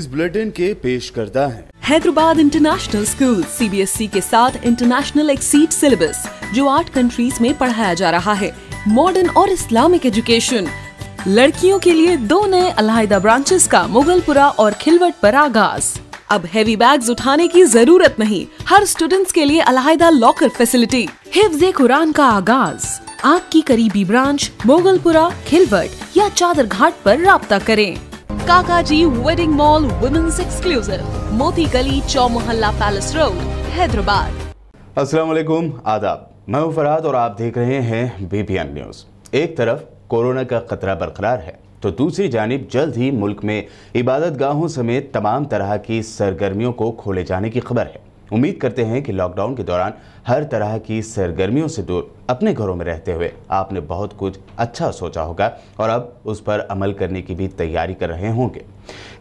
Bulletin के पेश करता है। हैदराबाद इंटरनेशनल स्कूल CBSE के साथ इंटरनेशनल एक्सीड सिलेबस जो 8 कंट्रीज में पढ़ाया जा रहा है। मॉडर्न और इस्लामिक एजुकेशन। लड़कियों के लिए 2 नए अलहदा ब्रांचेस का मुगलपुरा और खिलवट पर आगाज। अब हेवी बैग्स उठाने की जरूरत नहीं, हर स्टूडेंट्स के लिए अलहदा लॉकर फैसिलिटी। हिफ्ज़ कुरान का आगाज। आपकी करीबी ब्रांच मोगलपुरा, खिलवट या चादर घाट पर राब्ता करें। काकाजी वेडिंग मॉल वुमेन्स एक्सक्लूसिव, मोती गली, चौमुहल्ला पैलेस रोड, हैदराबाद। अस्सलाम वालेकुम, आदाब। मैं हूं फरहाद और आप देख रहे हैं BPN न्यूज़। एक तरफ कोरोना का खतरा बरकरार है तो दूसरी जानिब जल्द ही मुल्क में इबादत गाहों समेत तमाम तरह की सरगर्मियों को खोले जाने की खबर है। उम्मीद करते हैं कि लॉकडाउन के दौरान हर तरह की सरगर्मियों से दूर अपने घरों में रहते हुए आपने बहुत कुछ अच्छा सोचा होगा और अब उस पर अमल करने की भी तैयारी कर रहे होंगे।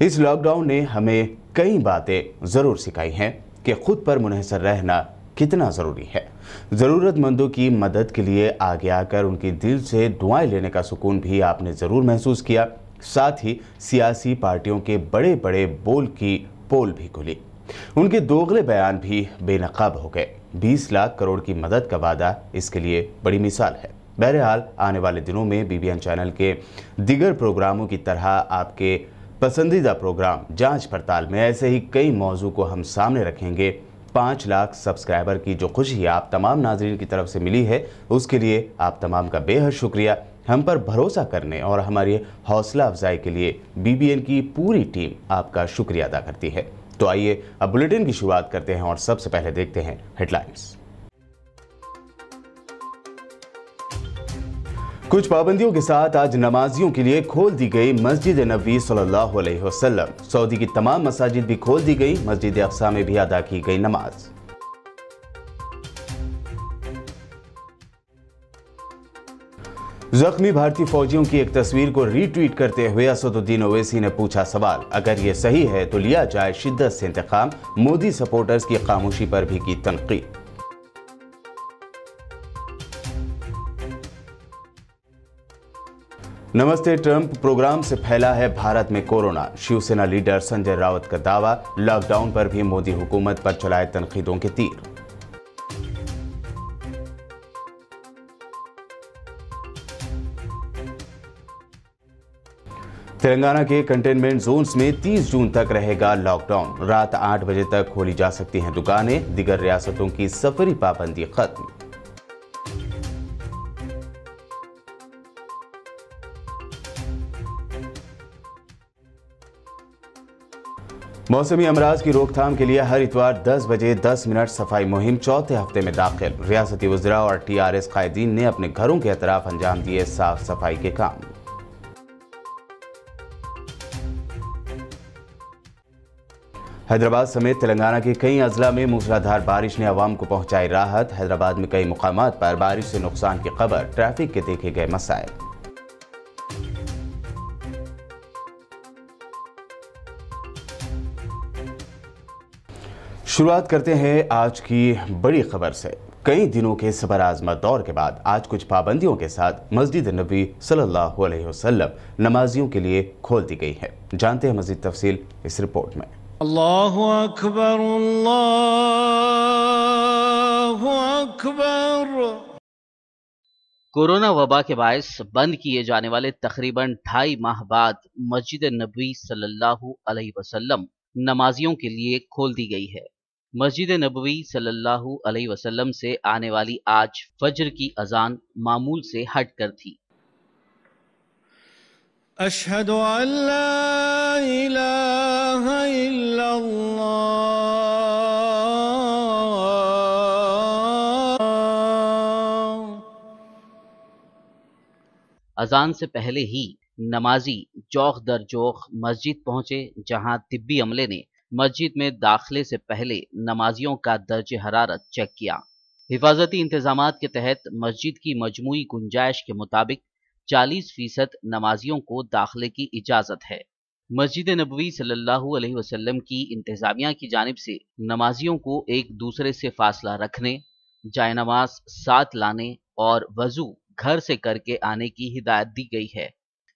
इस लॉकडाउन ने हमें कई बातें ज़रूर सिखाई हैं कि खुद पर मुनहसर रहना कितना ज़रूरी है। ज़रूरतमंदों की मदद के लिए आगे आकर उनकी दिल से दुआएं लेने का सुकून भी आपने ज़रूर महसूस किया। साथ ही सियासी पार्टियों के बड़े बड़े बोल की पोल भी खुली, उनके दोगले बयान भी बेनकाब हो गए। 20 लाख करोड़ की मदद का वादा इसके लिए बड़ी मिसाल है। बहरहाल आने वाले दिनों में BBN चैनल के दीगर प्रोग्रामों की तरह आपके पसंदीदा प्रोग्राम जांच पड़ताल में ऐसे ही कई मौजू को हम सामने रखेंगे। 5 लाख सब्सक्राइबर की जो खुशी आप तमाम नाज़रीन की तरफ से मिली है उसके लिए आप तमाम का बेहद शुक्रिया। हम पर भरोसा करने और हमारी हौसला अफजाई के लिए BBN की पूरी टीम आपका शुक्रिया अदा करती है। तो आइए अब बुलेटिन की शुरुआत करते हैं और सबसे पहले देखते हैं हेडलाइंस। कुछ पाबंदियों के साथ आज नमाजियों के लिए खोल दी गई मस्जिद नबवी सल्लल्लाहु अलैहि वसल्लम। सऊदी की तमाम मसाजिद भी खोल दी गई, मस्जिद अक्सा में भी अदा की गई नमाज। जख्मी भारतीय फौजियों की एक तस्वीर को रीट्वीट करते हुए असदुद्दीन ओवैसी ने पूछा सवाल, अगर ये सही है तो लिया जाए शिद्दत से इंतकाम। मोदी सपोर्टर्स की खामोशी पर भी की तनकीद। नमस्ते ट्रंप प्रोग्राम से फैला है भारत में कोरोना। शिवसेना लीडर संजय राउत का दावा, लॉकडाउन पर भी मोदी हुकूमत पर चलाए तनकीदों के तीर। तेलंगाना के कंटेनमेंट जोन्स में 30 जून तक रहेगा लॉकडाउन। रात 8 बजे तक खोली जा सकती हैं दुकानें। दीगर रियासतों की सफरी पाबंदी खत्म। मौसमी अमराज की रोकथाम के लिए हर इतवार 10 बजे 10 मिनट सफाई मुहिम चौथे हफ्ते में दाखिल। रियासती वज़रा और TRS कायदीन ने अपने घरों के अतराफ अंजाम दिए साफ सफाई के काम। हैदराबाद समेत तेलंगाना के कई अजला में मूसलाधार बारिश ने अवाम को पहुंचाई राहत। हैदराबाद में कई मुकामात पर बारिश से नुकसान की खबर, ट्रैफिक के देखे गए मसाइल। शुरुआत करते हैं आज की बड़ी खबर से। कई दिनों के सबर आजमा दौर के बाद आज कुछ पाबंदियों के साथ मस्जिद नबी सल्लल्लाहु अलैहि वसल्लम नमाजियों के लिए खोल दी गई है। जानते हैं मज़ीद तफसील इस रिपोर्ट में। अल्लाहु अकबर, अल्लाहु अकबर। कोरोना वबा के बायस बंद किए जाने वाले तकरीबन 2.5 माह बाद मस्जिद नबवी सल्लल्लाहु अलैहि वसल्लम नमाजियों के लिए खोल दी गई है। मस्जिद नबवी सल्लल्लाहु अलैहि वसल्लम से आने वाली आज फज्र की अजान मामूल से हटकर थी। अशहदु अल्ला इलाहा इल्लल्लाह। अजान से पहले ही नमाजी जौख दर जौख मस्जिद पहुंचे, जहां तिब्बी अमले ने मस्जिद में दाखिले से पहले नमाजियों का दर्जे हरारत चेक किया। हिफाजती इंतजामात के तहत मस्जिद की मजमूई गुंजाइश के मुताबिक 40% नमाजियों को दाखिले की इजाज़त है। मस्जिद नबवी सल्लल्लाहु अलैहि वसल्लम की इंतजामिया की जानिब से नमाजियों को एक दूसरे से फासला रखने, जायनमाज साथ लाने और वजू घर से करके आने की हिदायत दी गई है।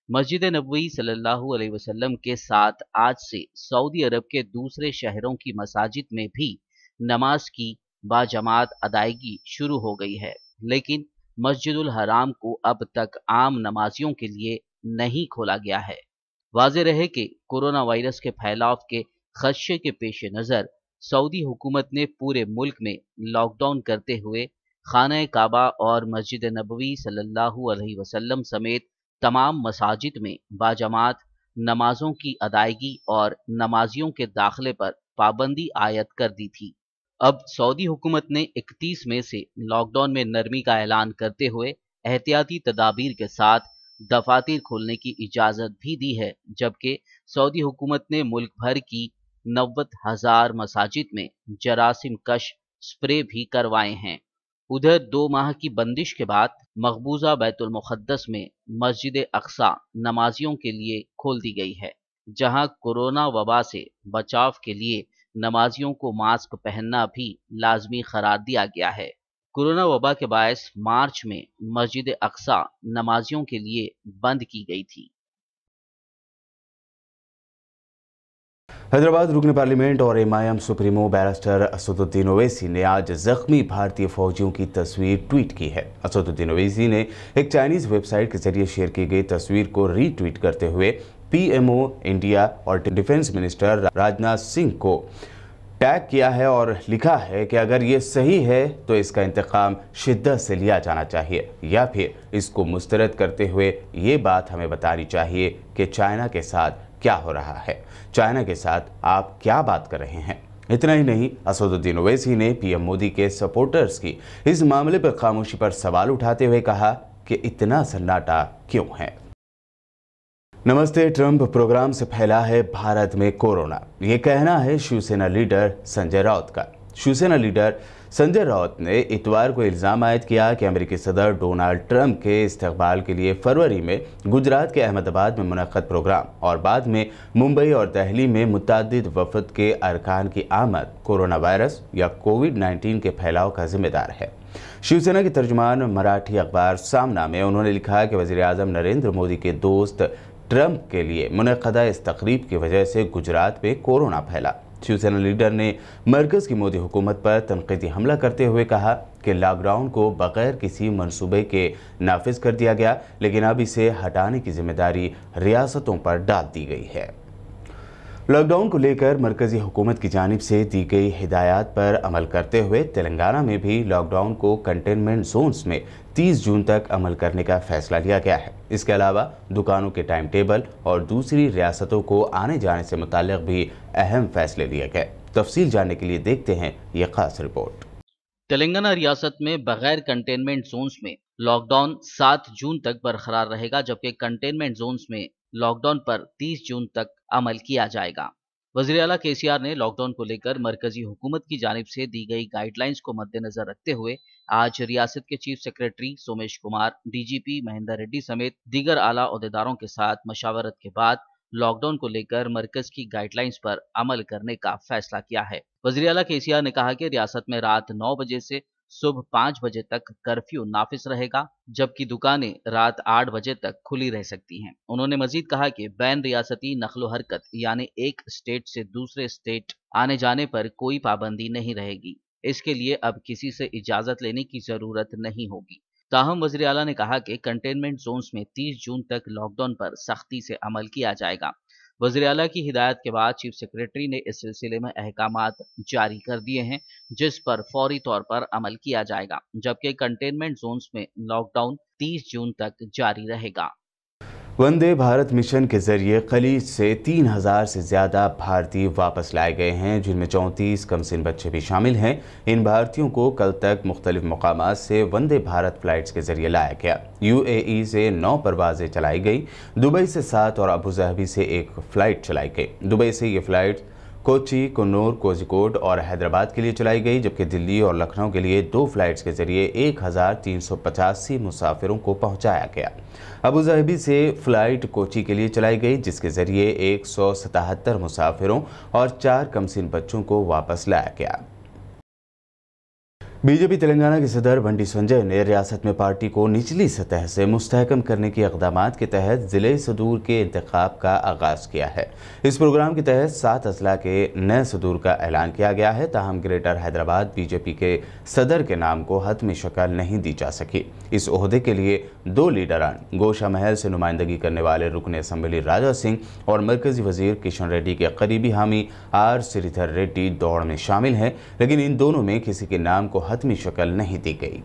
मस्जिद नबवी सल्लल्लाहु अलैहि वसल्लम के साथ आज से सऊदी अरब के दूसरे शहरों की मसाजिद में भी नमाज की बाजमात अदायगी शुरू हो गई है, लेकिन मस्जिदुल हराम को अब तक आम नमाजियों के लिए नहीं खोला गया है। वाज़ेह रहे कि कोरोना वायरस के फैलाव के खदशे के पेश नज़र सऊदी हुकूमत ने पूरे मुल्क में लॉकडाउन करते हुए खाना काबा और मस्जिद नबवी सल्लल्लाहु अलैहि वसल्लम समेत तमाम मसाजिद में बाजमात नमाजों की अदायगी और नमाजियों के दाखिले पर पाबंदी आयद कर दी थी। अब सऊदी हुकूमत ने 31 मई से लॉकडाउन में नरमी का ऐलान करते हुए एहतियाती तदाबीर के साथ दफातर खोलने की इजाज़त भी दी है, जबकि सऊदी हुकूमत ने मुल्क भर की 90,000 मसाजिद में जरासीम कश स्प्रे भी करवाए हैं। उधर 2 माह की बंदिश के बाद मकबूजा बैतुल मुक़द्दस में मस्जिद अक्सा नमाजियों के लिए खोल दी गई है, जहां कोरोना वबा से बचाव के लिए नमाजियों को मास्क पहनना भी लाजमी करार दिया गया है। कोरोना वबा के बायस मार्च में मस्जिद अक्सा नमाजियों के लिए बंद की गई थी। हैदराबाद रुकन पार्लियामेंट और MIM supremo barrister Asaduddin Owaisi ने आज जख्मी भारतीय फौजियों की तस्वीर ट्वीट की है। असदुद्दीन ओवैसी ने एक चाइनीज वेबसाइट के जरिए शेयर की गई तस्वीर को रीट्वीट करते हुए पीएमओ इंडिया और डिफेंस मिनिस्टर राजनाथ सिंह को टैग किया है और लिखा है कि अगर ये सही है तो इसका इंतकाम शिद्दत से लिया जाना चाहिए, या फिर इसको मुस्तरद करते हुए ये बात हमें बतानी चाहिए कि चाइना के साथ क्या हो रहा है, चाइना के साथ आप क्या बात कर रहे हैं। इतना ही नहीं, असदुद्दीन ओवैसी ने पीएम मोदी के सपोर्टर्स की इस मामले पर खामोशी पर सवाल उठाते हुए कहा कि इतना सन्नाटा क्यों है। नमस्ते ट्रंप प्रोग्राम से फैला है भारत में कोरोना, ये कहना है शिवसेना लीडर संजय राउत का। शिवसेना लीडर संजय राउत ने इतवार को इल्ज़ाम आयद किया कि अमेरिकी सदर डोनाल्ड ट्रंप के इस्तकबाल के लिए फरवरी में गुजरात के अहमदाबाद में मुनक्कद प्रोग्राम और बाद में मुंबई और दिल्ली में मुतअद्दिद वफद के अरकान की आमद कोरोना वायरस या कोविड-19 के फैलाव का जिम्मेदार है। शिवसेना के तर्जुमान मराठी अखबार सामना में उन्होंने लिखा कि वज़ीर आज़म नरेंद्र मोदी के दोस्त ट्रंप के लिए मुनक़दा इस तकरीब की वजह से गुजरात में कोरोना फैला। शिवसेना लीडर ने मरकज़ की मोदी हुकूमत पर तनक़ीदी हमला करते हुए कहा कि लॉकडाउन को बग़ैर किसी मंसूबे के नाफिज कर दिया गया, लेकिन अब इसे हटाने की जिम्मेदारी रियासतों पर डाल दी गई है। लॉकडाउन को लेकर मरकज़ी हुकूमत की जानिब से दी गई हिदायत पर अमल करते हुए तेलंगाना में भी लॉकडाउन को कंटेनमेंट जोन्स में 30 जून तक अमल करने का फैसला लिया गया है। इसके अलावा दुकानों के टाइम टेबल और दूसरी रियासतों को आने जाने से मुताल्लिक़ भी अहम फैसले लिए गए। तफसील जानने के लिए देखते हैं ये खास रिपोर्ट। तेलंगाना रियासत में बगैर कंटेनमेंट जोन्स में लॉकडाउन 7 जून तक बरकरार रहेगा, जबकि कंटेनमेंट जोन्स में लॉकडाउन पर 30 जून तक अमल किया जाएगा। वज़ीर आला केसीआर ने लॉकडाउन को लेकर मरकजी हुकूमत की जानिब से दी गई गाइडलाइंस को मद्देनजर रखते हुए आज रियासत के chief secretary Somesh Kumar, DGP Mahender Reddy समेत दीगर आला ओहदेदारों के साथ मशावरत के बाद लॉकडाउन को लेकर मरकज की गाइडलाइंस पर अमल करने का फैसला किया है। वज़ीर आला केसीआर ने कहा कि रियासत में रात 9 बजे से सुबह 5 बजे तक कर्फ्यू नाफिज रहेगा, जबकि दुकानें रात 8 बजे तक खुली रह सकती हैं। उन्होंने मजीद कहा कि बैन रियासती नक्लो हरकत यानी एक स्टेट से दूसरे स्टेट आने जाने पर कोई पाबंदी नहीं रहेगी। इसके लिए अब किसी से इजाज़त लेने की ज़रूरत नहीं होगी। ताहम वज़ीर आला ने कहा कि कंटेनमेंट जोन्स में 30 जून तक लॉकडाउन पर सख्ती से अमल किया जाएगा। वज़ीर आला की हिदायत के बाद चीफ सेक्रेटरी ने इस सिलसिले में अहकामात जारी कर दिए हैं, जिस पर फौरी तौर पर अमल किया जाएगा, जबकि कंटेनमेंट जोन्स में लॉकडाउन 30 जून तक जारी रहेगा। वंदे भारत मिशन के जरिए खलीज से 3000 से ज़्यादा भारतीय वापस लाए गए हैं, जिनमें 34 कमसिन बच्चे भी शामिल हैं। इन भारतीयों को कल तक मुख्तलिफ मकामात से वंदे भारत फ्लाइट्स के जरिए लाया गया। यूएई से 9 परवाजें चलाई गई, दुबई से 7 और अबू धाबी से 1 फ़्लाइट चलाई गई। दुबई से ये फ़्लाइट कोची, कन्नौर, कोझिकोड और हैदराबाद के लिए चलाई गई, जबकि दिल्ली और लखनऊ के लिए 2 फ्लाइट्स के जरिए 1385 मुसाफिरों को पहुंचाया गया। अबू धाबी से फ़्लाइट कोची के लिए चलाई गई, जिसके जरिए 177 मुसाफिरों और 4 कमसिन बच्चों को वापस लाया गया। बीजेपी तेलंगाना के सदर बंडी संजय ने रियासत में पार्टी को निचली सतह से मुस्तहकम करने के इक़दामात के तहत ज़िले सदूर के इंतखाब का आगाज़ किया है। इस प्रोग्राम के तहत 7 अजला के नए सदूर का ऐलान किया गया है। ताहम ग्रेटर हैदराबाद बीजेपी के सदर के नाम को हतमी शक्ल नहीं दी जा सकी। इस ओहदे के लिए 2 लीडरान गोशा महल से नुमाइंदगी करने वाले रुकन असम्बली राजा सिंह और मरकजी वजीर किशन रेड्डी के करीबी हामी आर श्रीधर रेड्डी दौड़ में शामिल हैं, लेकिन इन दोनों में किसी के नाम को हतमी शक्ल नहीं दी गई।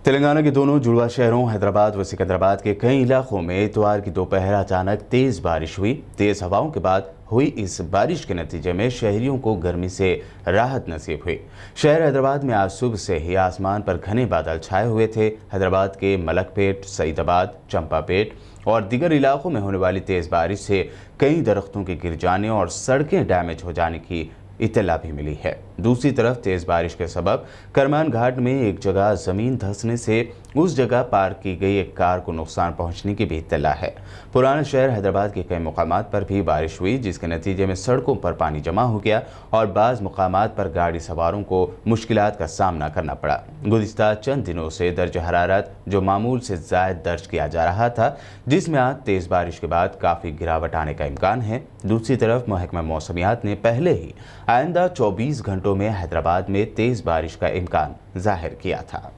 तेलंगाना के दोनों जुड़वा शहरों हैदराबाद व सिकंदराबाद के कई इलाकों में इतवार की दोपहर अचानक तेज बारिश हुई। तेज हवाओं के बाद हुई इस बारिश के नतीजे में शहरियों को गर्मी से राहत नसीब हुई। शहर हैदराबाद में आज सुबह से ही आसमान पर घने बादल छाए हुए थे। हैदराबाद के मलकपेट, सईदाबाद, चंपापेट और दीगर इलाकों में होने वाली तेज बारिश से कई दरख्तों के गिर जाने और सड़कें डैमेज हो जाने की इत्तला भी मिली है। दूसरी तरफ तेज बारिश के सबब करमान घाट में एक जगह जमीन धंसने से उस जगह पार्क की गई एक कार को नुकसान पहुंचने की भी इत्तला है। पुराना शहर हैदराबाद के कई मुकामात पर भी बारिश हुई, जिसके नतीजे में सड़कों पर पानी जमा हो गया और बाज़ मुकामात पर गाड़ी सवारों को मुश्किलात का सामना करना पड़ा। गुज़िश्ता चंद दिनों से दर्ज हरारत जो मामूल से ज़ायद दर्ज किया जा रहा था, जिसमें आज तेज़ बारिश के बाद काफ़ी गिरावट आने का इम्कान है। दूसरी तरफ महकमा मौसमियात ने पहले ही आइंदा 24 घंटों में हैदराबाद में तेज बारिश का इम्कान जाहिर किया था।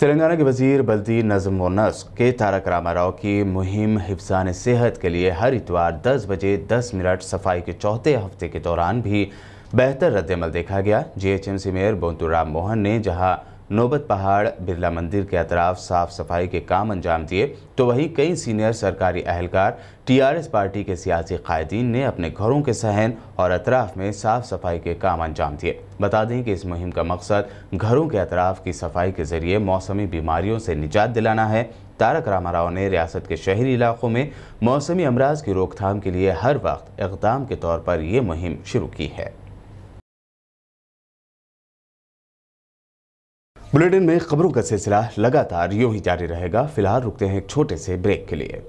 तेलंगाना के वजीर बल्दी नज़्म व नस्क के तारक रामाराव की मुहिम हिफ्ज़ान सेहत के लिए हर इतवार 10 बजे 10 मिनट सफाई के चौथे हफ्ते के दौरान भी बेहतर रद्दमल देखा गया। जीएचएमसी मेयर बोंतु राम मोहन ने जहां नौबत पहाड़ बिरला मंदिर के अतराफ साफ सफाई के काम अंजाम दिए, तो वहीं कई सीनियर सरकारी अहलकार टीआरएस पार्टी के सियासी कायदीन ने अपने घरों के सहन और अतराफ में साफ सफाई के काम अंजाम दिए। बता दें कि इस मुहिम का मकसद घरों के अतराफ की सफाई के जरिए मौसमी बीमारियों से निजात दिलाना है। तारक रामाराव ने रियासत के शहरी इलाकों में मौसमी अमराज की रोकथाम के लिए हर वक्त इक़दाम के तौर पर यह मुहिम शुरू की है। बुलेटिन में खबरों का सिलसिला लगातार यूं ही जारी रहेगा। फिलहाल रुकते हैं एक छोटे से ब्रेक के लिए।